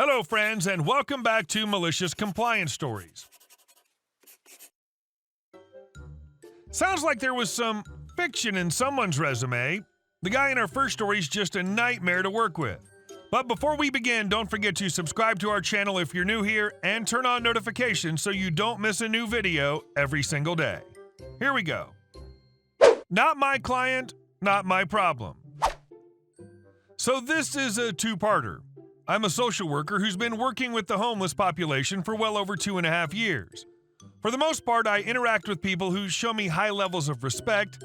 Hello, friends, and welcome back to Malicious Compliance Stories. Sounds like there was some fiction in someone's resume. The guy in our first story is just a nightmare to work with. But before we begin, don't forget to subscribe to our channel if you're new here and turn on notifications so you don't miss a new video every single day. Here we go. Not my client, not my problem. So this is a two-parter. I'm a social worker who's been working with the homeless population for well over 2.5 years. For the most part, I interact with people who show me high levels of respect.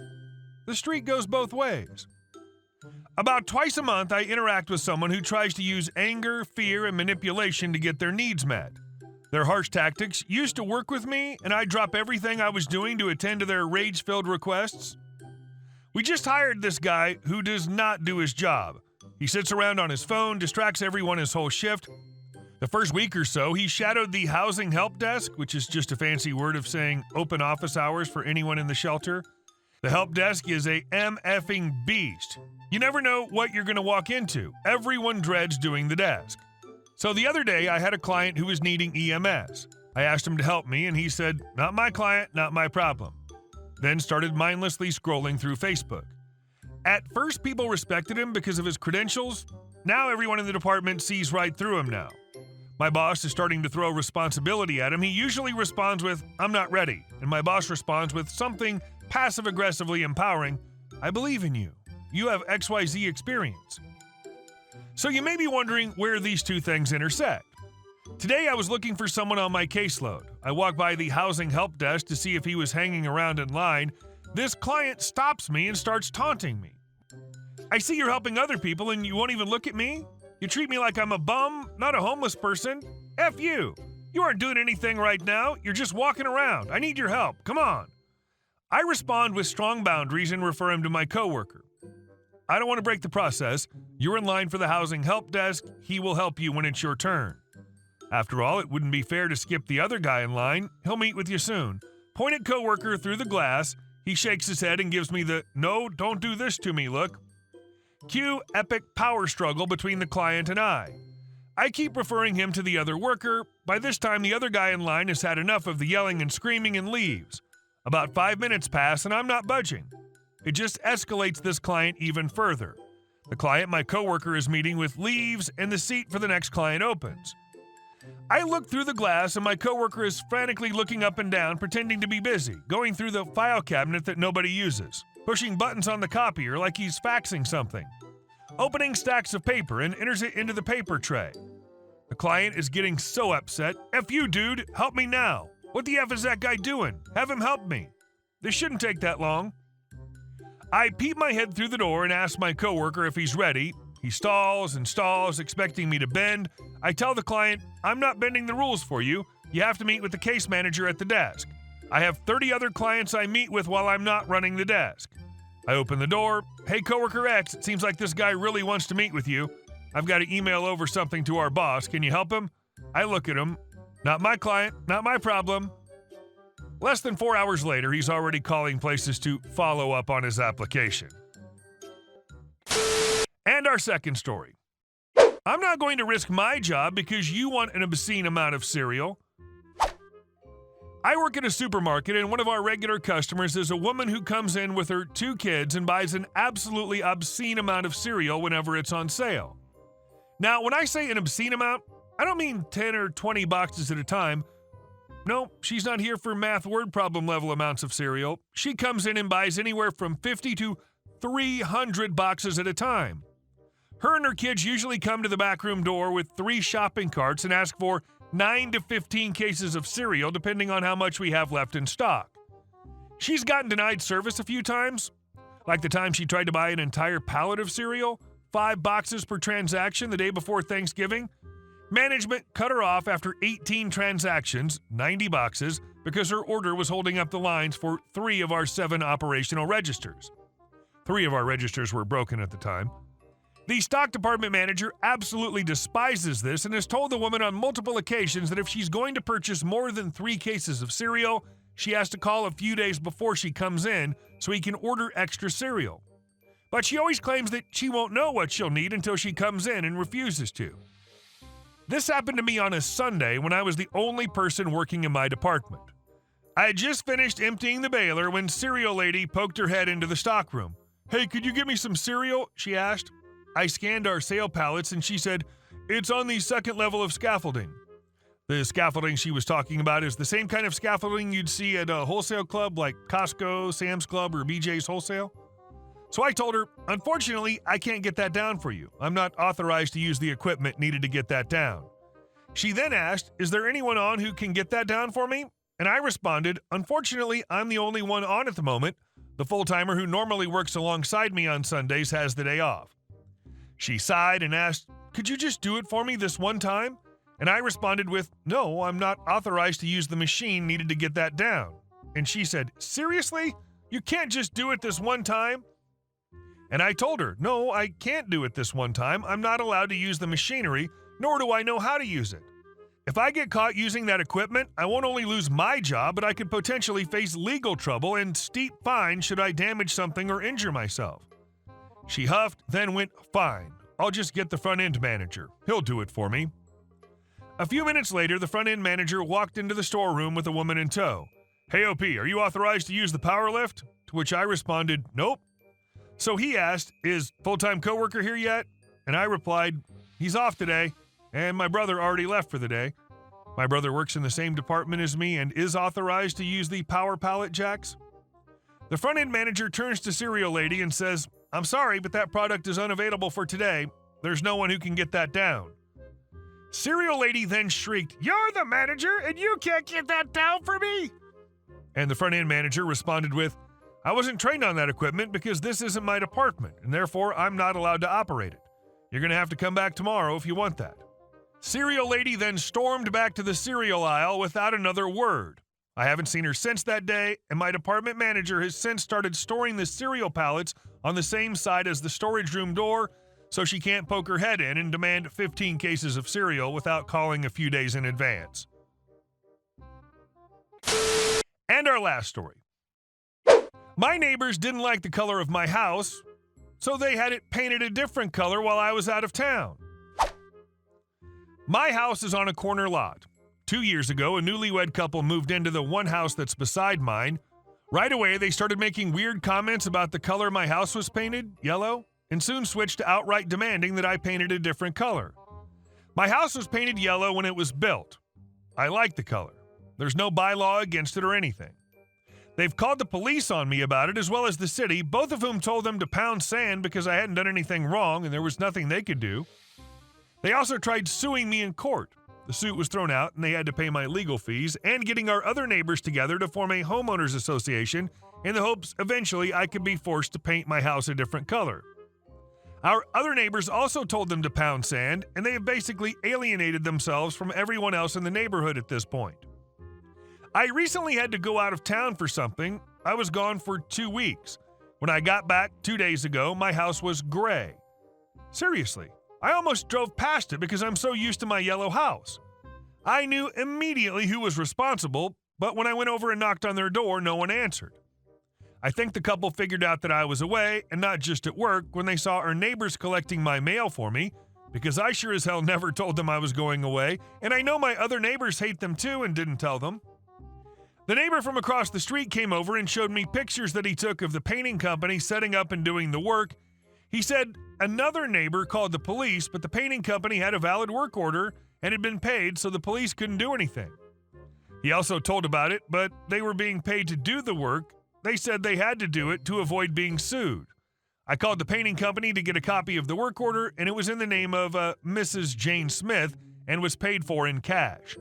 The street goes both ways. About twice a month, I interact with someone who tries to use anger, fear, and manipulation to get their needs met. Their harsh tactics used to work with me, and I drop everything I was doing to attend to their rage-filled requests. We just hired this guy who does not do his job. He sits around on his phone, distracts everyone his whole shift. The first week or so, he shadowed the housing help desk, which is just a fancy word of saying open office hours for anyone in the shelter. The help desk is a MFing beast. You never know what you're going to walk into. Everyone dreads doing the desk. So the other day, I had a client who was needing EMS. I asked him to help me, and he said, "Not my client, not my problem." Then started mindlessly scrolling through Facebook. At first, people respected him because of his credentials. Now everyone in the department sees right through him now. My boss is starting to throw responsibility at him. He usually responds with, "I'm not ready." And my boss responds with something passive-aggressively empowering, "I believe in you. You have XYZ experience." So you may be wondering where these two things intersect. Today I was looking for someone on my caseload. I walked by the housing help desk to see if he was hanging around in line. This client stops me and starts taunting me. "I see you're helping other people and you won't even look at me? You treat me like I'm a bum, not a homeless person? F you! You aren't doing anything right now. You're just walking around. I need your help. Come on." I respond with strong boundaries and refer him to my coworker. "I don't want to break the process. You're in line for the housing help desk. He will help you when it's your turn. After all, it wouldn't be fair to skip the other guy in line. He'll meet with you soon." Point at coworker through the glass. He shakes his head and gives me the "no, don't do this to me" look. Cue epic power struggle between the client and I. I keep referring him to the other worker. By this time, the other guy in line has had enough of the yelling and screaming and leaves. About 5 minutes pass and I'm not budging. It just escalates this client even further. The client my coworker is meeting with leaves and the seat for the next client opens. I look through the glass and my coworker is frantically looking up and down, pretending to be busy, going through the file cabinet that nobody uses, pushing buttons on the copier like he's faxing something, opening stacks of paper and enters it into the paper tray. The client is getting so upset. "F you, dude, help me now. What the F is that guy doing? Have him help me. This shouldn't take that long." I peep my head through the door and ask my coworker if he's ready. He stalls and stalls, expecting me to bend. I tell the client, "I'm not bending the rules for you. You have to meet with the case manager at the desk. I have 30 other clients I meet with while I'm not running the desk." I open the door. "Hey, coworker X, it seems like this guy really wants to meet with you. I've got to email over something to our boss. Can you help him?" I look at him. "Not my client, not my problem." Less than 4 hours later, he's already calling places to follow up on his application. And our second story. I'm not going to risk my job because you want an obscene amount of cereal. I work at a supermarket, and one of our regular customers is a woman who comes in with her 2 kids and buys an absolutely obscene amount of cereal whenever it's on sale. Now, when I say an obscene amount, I don't mean 10 or 20 boxes at a time. No, she's not here for math word problem level amounts of cereal. She comes in and buys anywhere from 50 to 300 boxes at a time. Her and her kids usually come to the back room door with 3 shopping carts and ask for 9 to 15 cases of cereal, depending on how much we have left in stock. She's gotten denied service a few times, like the time she tried to buy an entire pallet of cereal, 5 boxes per transaction the day before Thanksgiving. Management cut her off after 18 transactions, 90 boxes, because her order was holding up the lines for 3 of our 7 operational registers. 3 of our registers were broken at the time. The stock department manager absolutely despises this and has told the woman on multiple occasions that if she's going to purchase more than 3 cases of cereal, she has to call a few days before she comes in so he can order extra cereal. But she always claims that she won't know what she'll need until she comes in and refuses to. This happened to me on a Sunday when I was the only person working in my department. I had just finished emptying the baler when cereal lady poked her head into the stockroom. "Hey, could you get me some cereal?" she asked. I scanned our sale pallets and she said, "It's on the second level of scaffolding." The scaffolding she was talking about is the same kind of scaffolding you'd see at a wholesale club like Costco, Sam's Club, or BJ's Wholesale. So I told her, "Unfortunately, I can't get that down for you. I'm not authorized to use the equipment needed to get that down." She then asked, "Is there anyone on who can get that down for me?" And I responded, "Unfortunately, I'm the only one on at the moment. The full-timer who normally works alongside me on Sundays has the day off." She sighed and asked, "Could you just do it for me this one time?" And I responded with, "No, I'm not authorized to use the machine needed to get that down." And she said, "Seriously? You can't just do it this one time?" And I told her, "No, I can't do it this one time. I'm not allowed to use the machinery, nor do I know how to use it. If I get caught using that equipment, I won't only lose my job, but I could potentially face legal trouble and steep fines should I damage something or injure myself." She huffed, then went, "Fine. I'll just get the front-end manager. He'll do it for me." A few minutes later, the front-end manager walked into the storeroom with a woman in tow. "Hey, OP, are you authorized to use the power lift?" To which I responded, "Nope." So he asked, "Is full-time coworker here yet?" And I replied, "He's off today, and my brother already left for the day. My brother works in the same department as me and is authorized to use the power pallet jacks." The front-end manager turns to cereal lady and says, "I'm sorry, but that product is unavailable for today. There's no one who can get that down." Cereal lady then shrieked, "You're the manager, and you can't get that down for me!" And the front-end manager responded with, "I wasn't trained on that equipment because this isn't my department, and therefore I'm not allowed to operate it. You're going to have to come back tomorrow if you want that." Cereal lady then stormed back to the cereal aisle without another word. I haven't seen her since that day, and my department manager has since started storing the cereal pallets on the same side as the storage room door, so she can't poke her head in and demand 15 cases of cereal without calling a few days in advance. And our last story. My neighbors didn't like the color of my house, so they had it painted a different color while I was out of town. My house is on a corner lot. 2 years ago, a newlywed couple moved into the one house that's beside mine. Right away, they started making weird comments about the color my house was painted, yellow, and soon switched to outright demanding that I painted a different color. My house was painted yellow when it was built. I like the color. There's no bylaw against it or anything. They've called the police on me about it as well as the city, both of whom told them to pound sand because I hadn't done anything wrong and there was nothing they could do. They also tried suing me in court. The suit was thrown out and they had to pay my legal fees and getting our other neighbors together to form a homeowners association in the hopes eventually I could be forced to paint my house a different color. Our other neighbors also told them to pound sand, and they have basically alienated themselves from everyone else in the neighborhood at this point. I recently had to go out of town for something. I was gone for 2 weeks. When I got back 2 days ago, my house was gray. Seriously, I almost drove past it because I'm so used to my yellow house. I knew immediately who was responsible, but when I went over and knocked on their door, no one answered. I think the couple figured out that I was away, and not just at work, when they saw our neighbors collecting my mail for me, because I sure as hell never told them I was going away, and I know my other neighbors hate them too and didn't tell them. The neighbor from across the street came over and showed me pictures that he took of the painting company setting up and doing the work. He said another neighbor called the police, but the painting company had a valid work order and had been paid, so the police couldn't do anything. He also told about it, but they were being paid to do the work. They said they had to do it to avoid being sued. I called the painting company to get a copy of the work order, and it was in the name of Mrs. Jane Smith and was paid for in cash.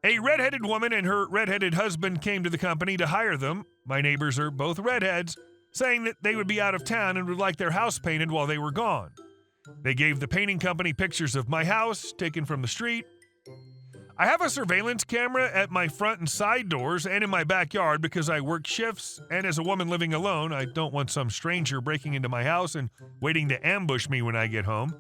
A redheaded woman and her redheaded husband came to the company to hire them. My neighbors are both redheads, saying that they would be out of town and would like their house painted while they were gone. They gave the painting company pictures of my house taken from the street. I have a surveillance camera at my front and side doors and in my backyard because I work shifts, and as a woman living alone, I don't want some stranger breaking into my house and waiting to ambush me when I get home.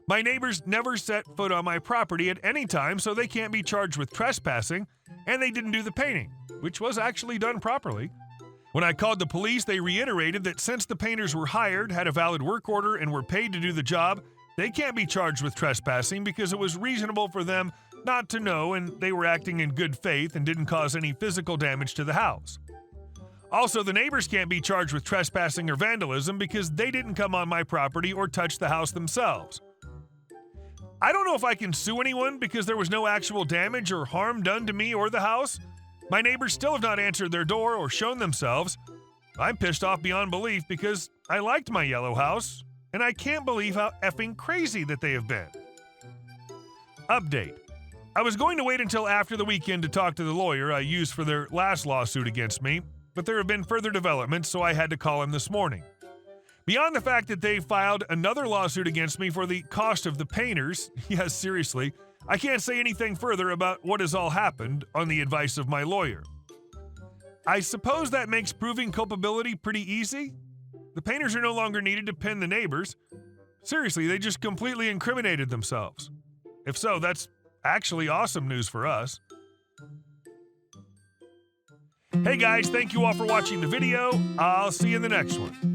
My neighbors never set foot on my property at any time, so they can't be charged with trespassing, and they didn't do the painting, which was actually done properly. When I called the police, they reiterated that since the painters were hired, had a valid work order, and were paid to do the job, They can't be charged with trespassing because it was reasonable for them not to know and they were acting in good faith and didn't cause any physical damage to the house. Also, the neighbors can't be charged with trespassing or vandalism because they didn't come on my property or touch the house themselves. I don't know if I can sue anyone because there was no actual damage or harm done to me or the house. My neighbors still have not answered their door or shown themselves. I'm pissed off beyond belief because I liked my yellow house, and I can't believe how effing crazy that they have been. Update. I was going to wait until after the weekend to talk to the lawyer I used for their last lawsuit against me, but there have been further developments, so I had to call him this morning. Beyond the fact that they filed another lawsuit against me for the cost of the painters, yes, seriously, I can't say anything further about what has all happened on the advice of my lawyer. I suppose that makes proving culpability pretty easy? The painters are no longer needed to pin the neighbors. Seriously, they just completely incriminated themselves. If so, that's actually awesome news for us. Hey guys, thank you all for watching the video. I'll see you in the next one.